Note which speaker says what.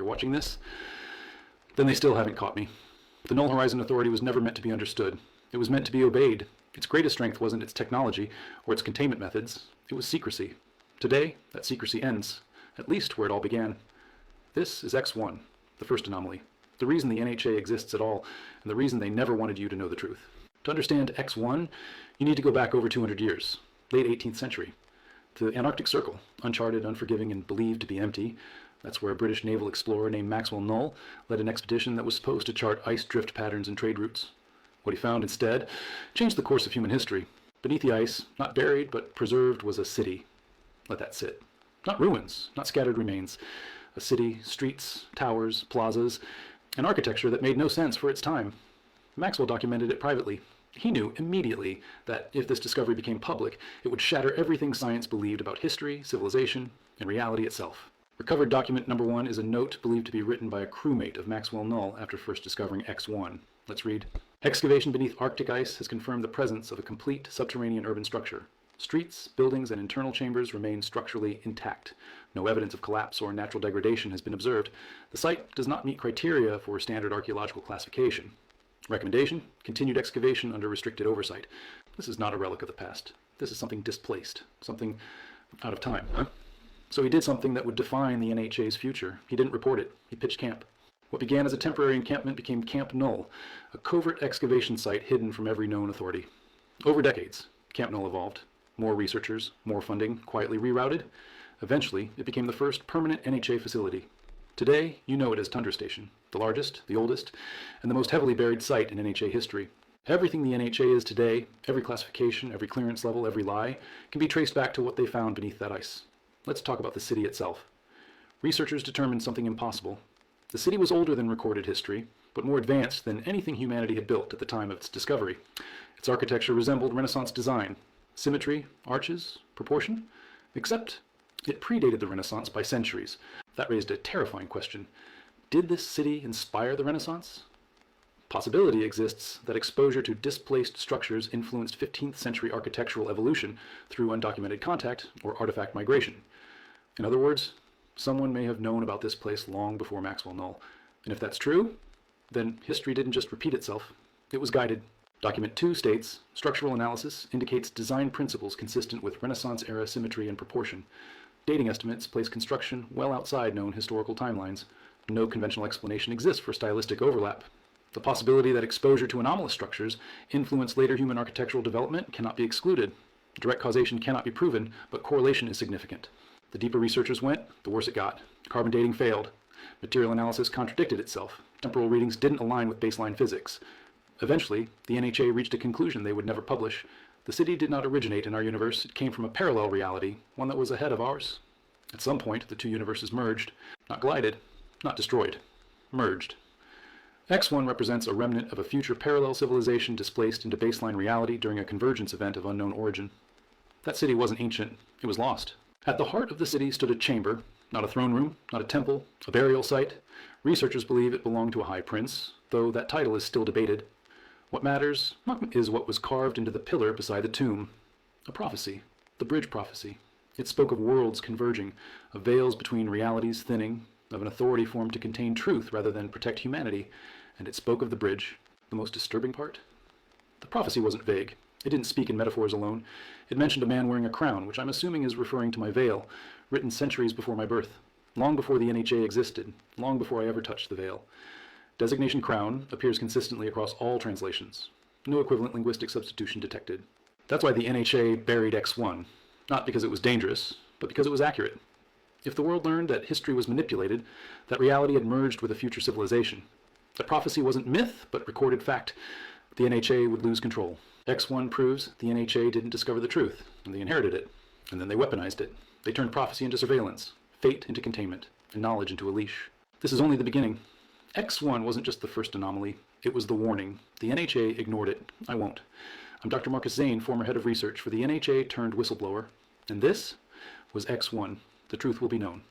Speaker 1: you're watching this, then they still haven't caught me. The Null Horizon Authority was never meant to be understood. It was meant to be obeyed. Its greatest strength wasn't its technology or its containment methods. It was secrecy. Today, that secrecy ends, at least where it all began. This is X1, the first anomaly, the reason the NHA exists at all, and the reason they never wanted you to know the truth. To understand X1, you need to go back over 200 years, late 18th century, to the Antarctic Circle, uncharted, unforgiving, and believed to be empty. That's where a British naval explorer named Maxwell Null led an expedition that was supposed to chart ice drift patterns and trade routes. What he found instead changed the course of human history. Beneath the ice, not buried but preserved, was a city. Let that sit. Not ruins, not scattered remains. A city, streets, towers, plazas, an architecture that made no sense for its time. Maxwell documented it privately. He knew immediately that if this discovery became public, it would shatter everything science believed about history, civilization, and reality itself. Recovered document number 1 is a note believed to be written by a crewmate of Maxwell Null after first discovering X1. Let's read. Excavation beneath Arctic ice has confirmed the presence of a complete subterranean urban structure. Streets, buildings, and internal chambers remain structurally intact. No evidence of collapse or natural degradation has been observed. The site does not meet criteria for standard archaeological classification. Recommendation: continued excavation under restricted oversight. This is not a relic of the past. This is something displaced, something out of time. So he did something that would define the NHA's future. He didn't report it. He pitched camp. What began as a temporary encampment became Camp Null, a covert excavation site hidden from every known authority. Over decades, Camp Null evolved. More researchers, more funding, quietly rerouted. Eventually, it became the first permanent NHA facility. Today, you know it as Tundra Station, the largest, the oldest, and the most heavily buried site in NHA history. Everything the NHA is today, every classification, every clearance level, every lie, can be traced back to what they found beneath that ice. Let's talk about the city itself. Researchers determined something impossible. The city was older than recorded history, but more advanced than anything humanity had built at the time of its discovery. Its architecture resembled Renaissance design. Symmetry, arches, proportion, except it predated the Renaissance by centuries. That raised a terrifying question. Did this city inspire the Renaissance? Possibility exists that exposure to displaced structures influenced 15th century architectural evolution through undocumented contact or artifact migration. In other words, someone may have known about this place long before Maxwell Null. And if that's true, then history didn't just repeat itself, it was guided. Document 2 states, structural analysis indicates design principles consistent with Renaissance-era symmetry and proportion. Dating estimates place construction well outside known historical timelines. No conventional explanation exists for stylistic overlap. The possibility that exposure to anomalous structures influenced later human architectural development cannot be excluded. Direct causation cannot be proven, but correlation is significant. The deeper researchers went, the worse it got. Carbon dating failed. Material analysis contradicted itself. Temporal readings didn't align with baseline physics. Eventually, the NHA reached a conclusion they would never publish. The city did not originate in our universe. It came from a parallel reality, one that was ahead of ours. At some point, the two universes merged. Not glided, not destroyed. Merged. X1 represents a remnant of a future parallel civilization displaced into baseline reality during a convergence event of unknown origin. That city wasn't ancient. It was lost. At the heart of the city stood a chamber, not a throne room, not a temple, a burial site. Researchers believe it belonged to a high prince, though that title is still debated. What matters is what was carved into the pillar beside the tomb. A prophecy, the bridge prophecy. It spoke of worlds converging, of veils between realities thinning, of an authority formed to contain truth rather than protect humanity, and it spoke of the bridge. The most disturbing part? The prophecy wasn't vague. It didn't speak in metaphors alone. It mentioned a man wearing a crown, which I'm assuming is referring to my veil, written centuries before my birth, long before the NHA existed, long before I ever touched the veil. Designation crown appears consistently across all translations. No equivalent linguistic substitution detected. That's why the NHA buried X1, not because it was dangerous, but because it was accurate. If the world learned that history was manipulated, that reality had merged with a future civilization, that prophecy wasn't myth, but recorded fact, the NHA would lose control. X1 proves the NHA didn't discover the truth, and they inherited it, and then they weaponized it. They turned prophecy into surveillance, fate into containment, and knowledge into a leash. This is only the beginning. X1 wasn't just the first anomaly, it was the warning. The NHA ignored it. I won't. I'm Dr. Marcus Zane, former head of research for the NHA turned whistleblower, and this was X1. The truth will be known.